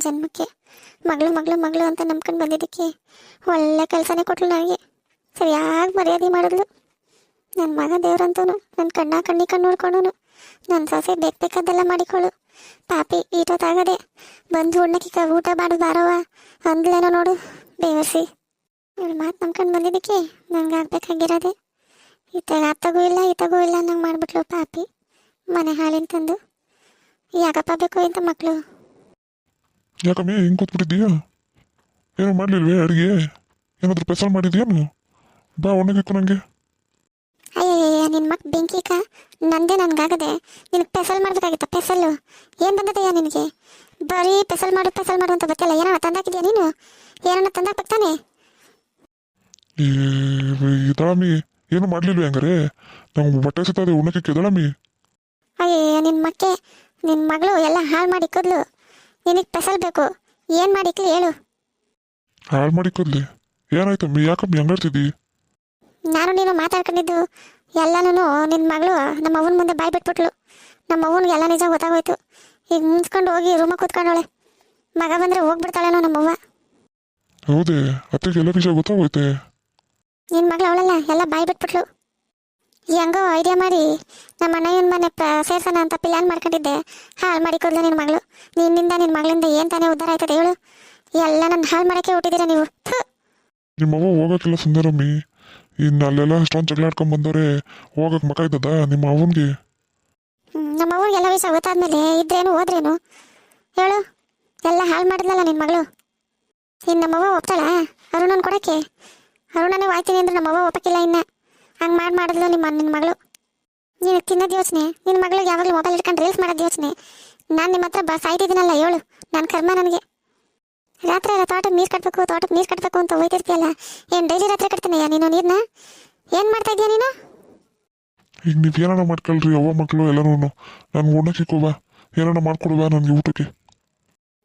ಜನ್ಮಕ್ಕೆ ಮಗಳು ಮಗಳು ಮಗಳು ಅಂತ ನಂಬ್ಕೊಂಡು ಬಂದಿದ್ದಕ್ಕೆ ಒಳ್ಳೆ ಕೆಲಸನೇ ಕೊಟ್ಲು ನನಗೆ. ಸರಿಯಾಗಿ ಮರ್ಯಾದೆ ಮಾಡಿದ್ಲು. ನನ್ನ ಮಗ ದೇವ್ರಂತವನು, ನನ್ನ ಕಣ್ಣಿ ಕಣ್ಣು ನೋಡ್ಕೊಂಡವನು. ನನ್ನ ಸೊಸೆ ಬೇಕಾದ್ದೆಲ್ಲ ಮಾಡಿಕೊಳ್ಳು. ಪಾಪಿ ಈಟೋತಾಗದೆ ಬಂದು ಉಣ್ಣಕ್ಕೆ ಊಟ ಮಾಡೋದು ಬಾರವ ಅಂದ್ಲೇನೋ ನೋಡು ಬೇವರ್ಸಿ. ಇವಳು ಮಾತು ನಂಬ್ಕೊಂಡು ಬಂದಿದ್ದಕ್ಕೆ ನಂಗೆ ಆಗ್ಬೇಕಾಗಿರೋದೆ. ಅತ್ತಗೂ ಇಲ್ಲ ನಂಗೆ ಮಾಡಿಬಿಟ್ಲು ಪಾಪಿ. ಮನೆ ಹಾಲಿನ ತಂದು ಯಾಕಪ್ಪ ಬೇಕು ಇಂಥ ಮಕ್ಕಳು. ಯಾಕಮ್ಮೆ ಹಿಂಗೆ ಕೂತ್ಬಿಟ್ಟಿದ್ದೀಯಾ? ಏನೋ ಮಾಡಲಿಲ್ವೇ ಅಡುಗೆ? ಏನಾದರೂ ಸ್ಪೆಷಲ್ ಮಾಡಿದ್ಯೇನು? ಬಾ ಒಣಗಿಕ್ಕು ನನಗೆ. ಅಯ್ಯಯ್ಯ ನಿನ್ನ ಮಕ್ಕ ಬೆಂಕಿಕ ನಂದೇ ನನಗಾಗದೆ ನಿನಗೆ ಪೆಸಲ್ ಮಾಡಬೇಕಾಗಿತ್ತ. ಪೆಸಲ್ಲು ಏನು ಬಂದದಯ್ಯ ನಿನಗೆ? ಬರೀ ಪೆಸಲ್ ಮಾಡು ಅಂತ ಗೊತ್ತಿಲ್ಲ. ಏನೋ ತಂದಾಕಿದ್ಯಾ ನೀನು? ಏನನ್ನ ತಂದಾಕ್ತಾನೆ? ಇದಳಮ್ಮಿ ಏನು ಮಾಡಲಿಲ್ವೇ ಹಂಗಾರೆ? ನಂಗೆ ಬಟ್ಟೆ ಸಿಗ್ತದೆ ಉಣ್ಣಕ್ಕೆ ಇದಳಮ್ಮಿ. ಅಯ್ಯಯ್ಯ ನಿನ್ನ ಮಗಳು ಎಲ್ಲ ಹಾಳು ಮಾಡಿ ಇಕ್ಕದ್ಲು. ನಿನಗೆ ಪೆಸಲ್ ಬೇಕು, ಏನು ಮಾಡಿ ಇಕ್ಲಿ ಹೇಳು? ಹಾಳು ಮಾಡಿಕೊದ್ಲಿ ಏನಾಯ್ತಮ್ಮಿ? ಯಾಕಮ್ಮಿ ಹಂಗಾಡ್ತಿದ್ದಿ? ನಾನು ನೀನು ಮಾತಾಡ್ಕೊಂಡಿದ್ದು ಎಲ್ಲನೂ ನಿನ್ನ ಮಗಳು ನಮ್ಮ ಅವ್ವನ ಮುಂದೆ ಬಾಯಿ ಬಿಟ್ಬಿಟ್ಲು. ನಮ್ಮ ಅವ್ವನಿಗೆ ಎಲ್ಲ ನಿಜ ಗೊತ್ತಾಗೋಯ್ತು. ಈಗ ಮುನ್ಸ್ಕೊಂಡು ಹೋಗಿ ರೂಮಾಗ ಕೂತ್ಕೊಂಡವಳೆ. ಮಗ ಬಂದರೆ ಹೋಗ್ಬಿಡ್ತಾಳೇನೋ ನಮ್ಮವ್ವ. ಹೌದೇ? ಅತ್ತೆಗೆ ಎಲ್ಲ ವಿಷಯ ಗೊತ್ತಾಗೋಯ್ತೆ? ನಿನ್ನ ಮಗಳು ಅವಳಲ್ಲ, ಎಲ್ಲ ಬಾಯಿ ಬಿಟ್ಬಿಟ್ಲು. ಹೆಂಗೋ ಐಡಿಯಾ ಮಾಡಿ ನಮ್ಮ ಅಣ್ಣಯ್ಯನ ಮನೆ ಸೇರ್ಸೋಣ ಅಂತ ಪ್ಲ್ಯಾನ್ ಮಾಡ್ಕೊಂಡಿದ್ದೆ. ಹಾಳು ಮಾಡಿಕೊದ್ಲು ನಿನ್ನ ಮಗಳು. ನಿನ್ನಿಂದ ನಿನ್ನ ಮಗಳಿಂದ ಏನು ತಾನೇ ಉದ್ಧಾರ ಆಯ್ತದೆ ಹೇಳು? ಎಲ್ಲ ನನ್ನ ಹಾಳು ಮಾಡೋಕ್ಕೆ ಹುಟ್ಟಿದ್ದೀರಾ ನೀವು. ನಿಮ್ಮವ್ವ ಹೋಗಕ್ಕಿಲ್ಲ ಸುಂದರಮ್ಮಿ. ಇನ್ನು ಅಲ್ಲೆಲ್ಲ ಅಷ್ಟೊಂದು ಜಗಳ ಆಡ್ಕೊಂಡ್ ಬಂದವ್ರೆ, ಹೋಗಕ್ಕೆ ಮಕ ಇದ್ದದ ನಿಮ್ಮ ಅವನಿಗೆ? ನಮ್ಮ ಅವ್ವನಿಗೆ ಎಲ್ಲ ವಿಷಯ ಗೊತ್ತಾದ್ಮೇಲೆ ಇದ್ರೇನು ಹೋದ್ರೇನು ಹೇಳು? ಎಲ್ಲ ಹಾಳು ಮಾಡಿದ್ಲಲ್ಲ ನಿನ್ನ ಮಗಳು. ಇನ್ನು ನಮ್ಮವ್ವ ಒಪ್ತಾಳ ಅರುಣನ್ ಕೊಡೋಕ್ಕೆ? ಅರುಣನೇ ವಾಯ್ತೀನಿ ಅಂದ್ರೆ ನಮ್ಮವ್ವ ಒಪ್ಪಕ್ಕಿಲ್ಲ. ಇನ್ನು ಹಂಗೆ ಮಾಡಿದ್ಲು ನಿನ್ನ ಮಗಳು. ನೀನು ತಿನ್ನೋದು ಯೋಚನೆ, ನಿನ್ನ ಮಗಳಿಗೆ ಯಾವಾಗಲೂ ಮೊಬೈಲ್ ಇಟ್ಕೊಂಡು ರೀಲ್ಸ್ ಮಾಡೋದು ಯೋಚನೆ. ನಾನು ನಿಮ್ಮ ಹತ್ರ ಸಾಯ್ತಿದ್ದೀನಲ್ಲ ಹೇಳು? ನನ್ನ ಕರ್ಮ ನನಗೆ. ರಾತ್ರಿ ಎಲ್ಲ ತೋಟಕ್ಕೆ ನೀರು ಕಟ್ಟಬೇಕು ಅಂತ ಹೋಯ್ತಿರ್ತೀಯಲ್ಲ, ಏನು ಡೈಲಿ ರಾತ್ರಿ ಕಟ್ತೀನಯ್ಯ ನೀನು ನೀರನ್ನ? ಏನು ಮಾಡ್ತಾ ಇದೀಯ ನೀನು? ಈಗ ನೀವು ಏನಾರ ಮಾಡ್ಕೊಳ್ರಿ ಅವ್ವ ಮಕ್ಕಳು ಎಲ್ಲರೂ. ನಾನು ಉಣ್ಣಕ್ಕೆ ಹೋಗ ಏನಾರ ಮಾಡ್ಕೊಡುವ ನನಗೆ ಊಟಕ್ಕೆ.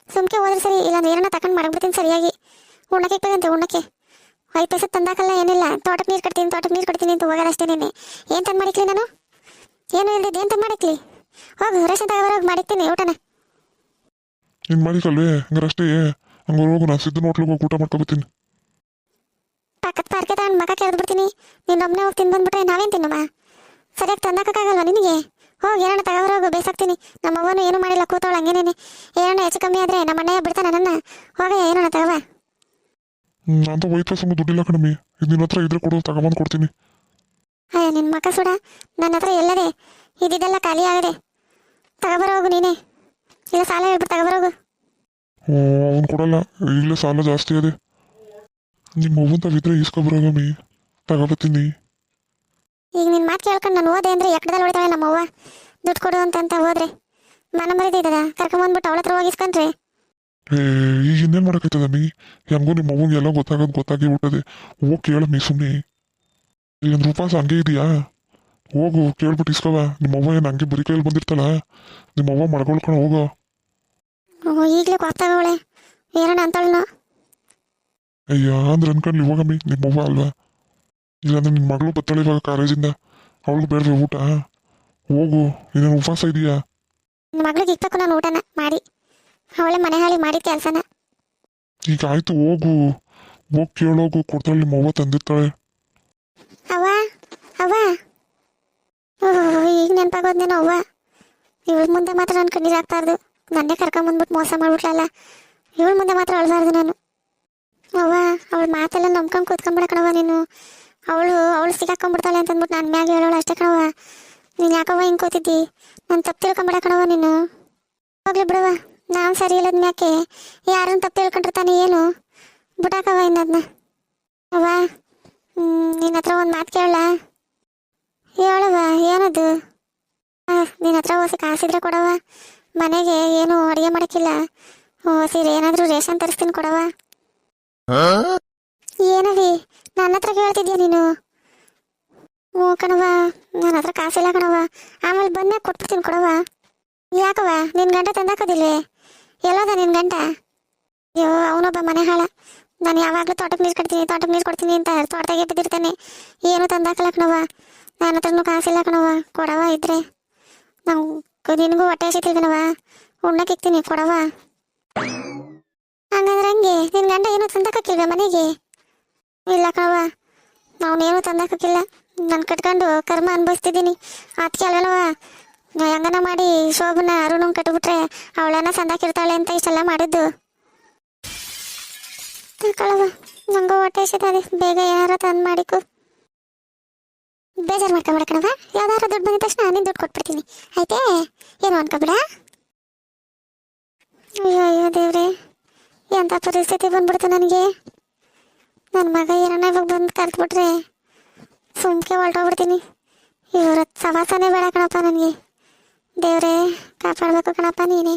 ಸುಮ್ಕೆ ಹೋದ್ರೆ ಸರಿ, ಇಲ್ಲಾಂದ್ರೆ ಏನಾರ ತಗೊಂಡು ಮಾಡ್ಬಿಡ್ತೀನಿ ಸರಿಯಾಗಿ. ಉಣ್ಣಕ್ಕೆ 5 ಪೈಸೆ ತಂದಾಕಲ್ಲ ಏನಿಲ್ಲ. ತೋಟಕ್ಕೆ ನೀರು ಕಟ್ತೀನಿ ಅಂತ ಹೋಗೋದು ಅಷ್ಟೇ. ನೀನೆ ಏನು ತಂದು ಮಾಡಿಕ್ಲಿ ನಾನು? ಏನು ಇಲ್ದಿದ್ದು ಏನು ತಂದು ಮಾಡಿಕ್ಲಿ? ಹೋಗು ರೇಷನ್ ತಗೋಬರೋಗಿ ಮಾಡಿಕ್ತೀನಿ ಊಟನ. ನೀನು ಮಾಡಿಕಲ್ವೇ ಹಂಗಾರಷ್ಟೇ? ಹಂಗಾರೆ ಹೋಗು, ನಾನು ಸಿದ್ದನ ಹೋಟ್ಲಿಗೆ ಹೋಗಿ ಊಟ ಮಾಡ್ಕೊಬತ್ತೀನಿ. ಪಕ್ಕದ ಪಾರ್ಕೆ ತಗೊಂಡು ಮಗ ಕೆರೆದ್ಬಿಡ್ತೀನಿ. ನೀನೊಬ್ಬನೇ ಹೋಗಿ ತಿಂದು ಬಂದ್ಬಿಟ್ರೆ ನಾವೇನು ತಿನ್ನಮ್ಮ? ಸರಿಯಾಗಿ ತಂದಾಕಕ್ಕಾಗಲ್ವ ನಿನಗೆ? ಹೋಗಿ ಏನೋ ತಗೋಬರೋಗು, ಬೇಸಾಕ್ತೀನಿ. ನಮ್ಮ ಅವ್ವನು ಏನೂ ಮಾಡಿಲ್ಲ, ಕೂತವಳು ಹಂಗೇನೇನೆ. ಏನೋ ಹೆಚ್ಚು ಕಮ್ಮಿ ಆದರೆ ನಮ್ಮ ಅಣ್ಣಯ್ಯ ಬಿಡ್ತಾನೆ ನನ್ನ. ಹೋಗ ಏನೋ ತಗೋವ. ಅಂತ 5 ಪೈಸೆ ದುಡ್ಡಿಲ್ಲ ಕಣಮಿ. ಇದು ನಿನ್ನ ಹತ್ರ ಇದ್ರೆ ಕೊಡು, ತಗೊಂಬಂದು ಕೊಡ್ತೀನಿ. ಅಯ್ಯ ನಿನ್ನ ಮಕ್ಕ ಸುಡ, ನನ್ನ ಹತ್ರ ಎಲ್ಲದೆ ಇದಿದೆಲ್ಲ ಖಾಲಿ ಆಗದೆ. ತಗೋಬರೋಗು ನೀನೇ, ಇಲ್ಲ ಸಾಲ ಹೇಳ್ಬಿಟ್ಟು ತಗೋಬರೋಗು. ಅವನು ಕೊಡಲ್ಲ, ಈಗಲೇ ಸಾಲ ಜಾಸ್ತಿ ಅದೇ. ನಿಮ್ಮ ಅವ್ವಂತವಿದ್ರೆ ಈಸ್ಕೊಬರೋಗಮ್ಮಿ, ತಗೋಬತ್ತೀನಿ. ಈಗ ನಿನ್ನ ಮಾತು ಕೇಳ್ಕೊಂಡು ನಾನು ಹೋದೆ ಅಂದರೆ ಎಕ್ಕಡದಲ್ಲಿ ಹೊಡಿತಾಳೆ ನಮ್ಮವ್ವ. ದುಡ್ಡು ಕೊಡು ಅಂತ ಹೋದ್ರೆ ಮನ ಮರಿದಿದ್ದದ ಕರ್ಕೊಂಬಂದ್ಬಿಟ್ಟು ಅವಳ ಹತ್ರ ಹೋಗಿಸ್ಕೊಂಡ್ರೆ. ಈಗ ಇನ್ನೇನು ಮಾಡೋಕ್ಕಾಯ್ತದಮ್ಮಿ? ಹೆಂಗೋ ನಿಮ್ಮ ಅವ್ವಂಗೆ ಎಲ್ಲ ಗೊತ್ತಾಗಿ ಬಿಟ್ಟದೆ. ಹೋಗಿ ಕೇಳಮ್ಮಿ ಸುಮ್ಮನೆ. ಇಲ್ಲೊಂದು ಉಪವಾಸ ಹಂಗೆ ಇದೆಯಾ? ಹೋಗು ಕೇಳ್ಬಿಟ್ಟು ಇಸ್ಕವ. ನಿಮ್ಮ ಅವ್ವ ಏನು ಹಂಗೆ ಬರೀ ಕೈಯಲ್ಲಿ ಬಂದಿರ್ತಲ್ಲ, ನಿಮ್ಮ ಅವ್ವ ಮಾಡ್ಕೊಳ್ಕೊಂಡು ಹೋಗೋ. ಈಗಲೇ ಕೊಡ್ತಾಗವಳೆ ಏನೋ ಅಂತಳನು. ಅಯ್ಯ ಅಂದ್ರೆ ಅನ್ಕೊಂಡ್ಲಿ ಹೋಗಮ್ಮಿ, ನಿಮ್ಮ ಅವ್ವ ಅಲ್ವಾ? ಇಲ್ಲಾಂದ್ರೆ ನಿನ್ನ ಮಗಳು ಬತ್ತಾಳೆ ಇವಾಗ ಕಾಲೇಜಿಂದ, ಅವಳಿಗೆ ಬೇಡವೆ ಊಟ? ಹೋಗು, ಇನ್ನೇನು ಉಪವಾಸ ಇದೆಯಾ? ನನ್ನ ಮಗಳಿಗೆ ಇಕ್ಬೇಕು ನಾನು ಊಟನ ಮಾಡಿ. ಅವಳೆ ಮನೆ ಹಾಳಿ ಮಾಡಿದ ಕೆಲಸನ. ಈಗ ಆಯ್ತು ಹೋಗು, ಹೋಗಿ ಕೇಳೋಗು, ಕೊಡ್ತಾಳೆ ನಿಮ್ಮ ಅವ್ವ ತಂದಿರ್ತಾಳೆ. ಅವ್ವ ಈಗ ನೆನಪಾಗೋದ್ನೇನೋ ಅವ್ವ. ಇವಳ ಮುಂದೆ ಮಾತ್ರ ನನ್ನ ಕಣ್ಣೀರು ಆಗ್ತಾರ್ದು. ನನ್ನೇ ಕರ್ಕೊಂಬಂದ್ಬಿಟ್ಟು ಮೋಸ ಮಾಡ್ಬಿಟ್ಲಲ್ಲ, ಇವಳ ಮುಂದೆ ಮಾತ್ರ ಅಳ್ಬಾರ್ದು ನಾನು. ಅವ್ವ ಅವಳ ಮಾತೆಲ್ಲ ನಂಬ್ಕೊಂಡು ಕೂತ್ಕೊಂಡ್ಬಿಡ ಕಣವ ನೀನು. ಅವಳು ಸಿಗಾಕೊಂಡ್ಬಿಡ್ತಾಳೆ ಅಂತಂದ್ಬಿಟ್ಟು ನನ್ನ ಮ್ಯಾಗ ಹೇಳೋಳು ಅಷ್ಟೇ ಕಣವ. ನೀನು ಯಾಕವ್ವ ಹಿಂಗೆ ಕೂತಿದ್ದಿ? ನಾನು ತಪ್ಪು ತಿಳ್ಕೊಂಬಿಡ ಕಣವ ನೀನು. ಹೋಗ್ಲಿ ಬಿಡವ, ನಾವು ಸರಿ ಇಲ್ಲದ ಮ್ಯಾಕೆ ಯಾರನ್ನು ತಪ್ಪು ತಿಳ್ಕೊಂಡಿರ್ತಾನೆ ಏನು? ಬಿಡಾಕವ ಇನ್ನದನ್ನ. ಅವ್ವ ನಿನ್ನ ಹತ್ರ ಒಂದು ಮಾತು ಕೇಳಲ್ಲ? ಹೇಳವ ಏನದು? ನಿನ್ನ ಹತ್ರ ಹೊಸ ಕಾಸಿದ್ರೆ ಕೊಡವ. ಮನೆಗೆ ಏನು ಅಡುಗೆ ಮಾಡೋಕ್ಕಿಲ್ಲ, ಸೀರೆ ಏನಾದರೂ ರೇಷನ್ ತರಿಸ್ತೀನಿ ಕೊಡವ. ಏನವಿ ನನ್ನ ಹತ್ರ ಕೇಳ್ತಿದ್ಯಾ ನೀನು? ಹ್ಞೂ ಕಣವ, ನನ್ನ ಹತ್ರ ಕಾಸಿಲ್ಲ ಕಣವ, ಆಮೇಲೆ ಬಂದಾಗ ಕೊಟ್ಬಿಡ್ತೀನಿ ಕೊಡವ. ಯಾಕವ ನಿನ್ನ ಗಂಟ ತಂದಾಕೋದಿಲ್ವೇ? ಎಲ್ಲೋದ ನಿನ್ನ ಗಂಟ? ಅಯ್ಯೋ ಅವನೊಬ್ಬ ಮನೆ ಹಾಳ. ನಾನು ಯಾವಾಗಲೂ ತೋಟಕ್ಕೆ ನೀರು ಕೊಡ್ತೀನಿ ಅಂತ ತೋಟದಾಗೆ ಬಿದ್ದಿರ್ತಾನೆ. ಏನು ತಂದಾಕಲ್ಲ ಕಣವ. ನನ್ನ ಹತ್ರನೂ ಕಾಸಿಲ್ಲ ಕಣವ, ಕೊಡವ ಇದ್ರೆ. ನಾವು ನಿನಗೂ ಹೊಟ್ಟೆ ಹಸಿತಿಲ್ವೇನವ? ಉಣ್ಣಕ್ಕೆ ಇಕ್ತೀನಿ ಕೊಡವ. ಹಂಗಂದ್ರೆ ಹಂಗೆ ನಿನ್ನ ಗಂಡ ಏನೂ ತಂದಕ್ಕಿಲ್ವ ಮನೆಗೆ? ಇಲ್ಲ ಕಣವ, ಅವನೇನು ತಂದಕ್ಕಿಲ್ಲ. ನಾನು ಕಟ್ಕೊಂಡು ಕರ್ಮ ಅನ್ಭವಿಸ್ತಿದ್ದೀನಿ. ಅದಕ್ಕೆ ಅಲ್ವವ ಹೆಂಗನ ಮಾಡಿ ಶೋಭನ ಅರುಣಂಗೆ ಕಟ್ಬಿಟ್ರೆ ಅವಳನ್ನ ಸಂದಾಕಿರ್ತಾಳೆ ಅಂತ ಇಷ್ಟೆಲ್ಲ ಮಾಡಿದ್ದು. ಕಳವ ನಂಗೂ ಹೊಟ್ಟೆ ಎಸಿತದೆ, ಬೇಗ ಏನಾರ ತಂದು ಮಾಡಿಕು. ಬೇಜಾರು ಮಾಡ್ಕೊಬೇಡ ಕಣವ, ಯಾವ್ದಾರ ದುಡ್ಡು ಬಂದಿದ ತಕ್ಷಣ ನೀನು ದುಡ್ಡು ಕೊಟ್ಬಿಡ್ತೀನಿ ಆಯ್ತೇ, ಏನು ಅನ್ಕೋಬೇಡ. ಅಯ್ಯೋ ಅಯ್ಯೋ ದೇವ್ರೆ, ಎಂಥ ಪರಿಸ್ಥಿತಿ ಬಂದ್ಬಿಡ್ತು ನನಗೆ. ನನ್ನ ಮಗ ಏನನ್ನ ಇವಾಗ ಬಂದು ಕರೆದ್ಬಿಟ್ರೆ ಸುಮ್ಕೆ ಹೊರಟೋಗ್ಬಿಡ್ತೀನಿ. ಇವ್ರ ಸವಾಸನೇ ಬೇಡ ಕಣಪ್ಪ ನನಗೆ. ದೇವ್ರೆ ಕಾಪಾಡಬೇಕು ಕಣಪ್ಪ ನೀನೇ.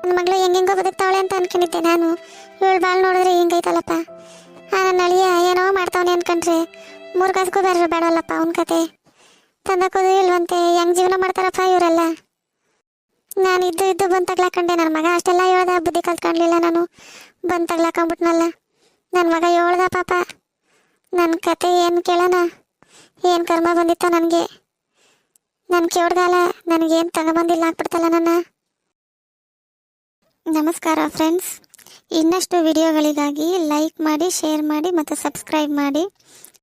ನನ್ನ ಮಗಳು ಹೆಂಗೆಂಗೋ ಬದುಕ್ತಾವಳೆ ಅಂತ ಅನ್ಕೊಂಡಿದ್ದೆ ನಾನು. ಇವಳು ಬಾಳ್ ನೋಡಿದ್ರೆ ಹಿಂಗೈತಲ್ಲಪ್ಪ. ನನ್ನ ಅಳಿಯ ಏನೋ ಮಾಡ್ತಾವನೆ ಅನ್ಕೊಂಡ್ರೆ 3 ಕಾಸಿಗೂ ಬೇಡವಲ್ಲಪ್ಪ ಅವನ ಕತೆ. ತಂದಕ್ಕೋದು ಇಲ್ವಂತೆ, ಹೆಂಗ್ ಜೀವನ ಮಾಡ್ತಾರಪ್ಪ ಇವರೆಲ್ಲ. ನಾನು ಇದ್ದು ಬಂದು ತಗ್ಲಾಕೊಂಡೆ. ನನ್ನ ಮಗ ಅಷ್ಟೆಲ್ಲ ಹೇಳ್ದ, ಬುದ್ಧಿ ಕಲ್ತ್ಕೊಂಡ್ಲಿಲ್ಲ ನಾನು. ಬಂದು ತಗ್ಲಾಕೊಂಡ್ಬಿಟ್ನಲ್ಲ ನನ್ನ ಮಗ. ಹೇಳ್ದ ಪಾಪ, ನನ್ನ ಕತೆ ಏನು ಕೇಳೋಣ, ಏನು ಕರ್ಮ ಬಂದಿತ್ತ ನನಗೆ. ನನ್ನ ಕೇಳ್ಗಾಲ ನನಗೇನು ತಗೊಬಂದಿಲ್ಲ ಆಗ್ಬಿಡ್ತಲ್ಲ ನನ್ನ. ನಮಸ್ಕಾರ ಫ್ರೆಂಡ್ಸ್, ಇನ್ನಷ್ಟು ವಿಡಿಯೋಗಳಿಗಾಗಿ ಲೈಕ್ ಮಾಡಿ, ಶೇರ್ ಮಾಡಿ ಮತ್ತು ಸಬ್ಸ್ಕ್ರೈಬ್ ಮಾಡಿ.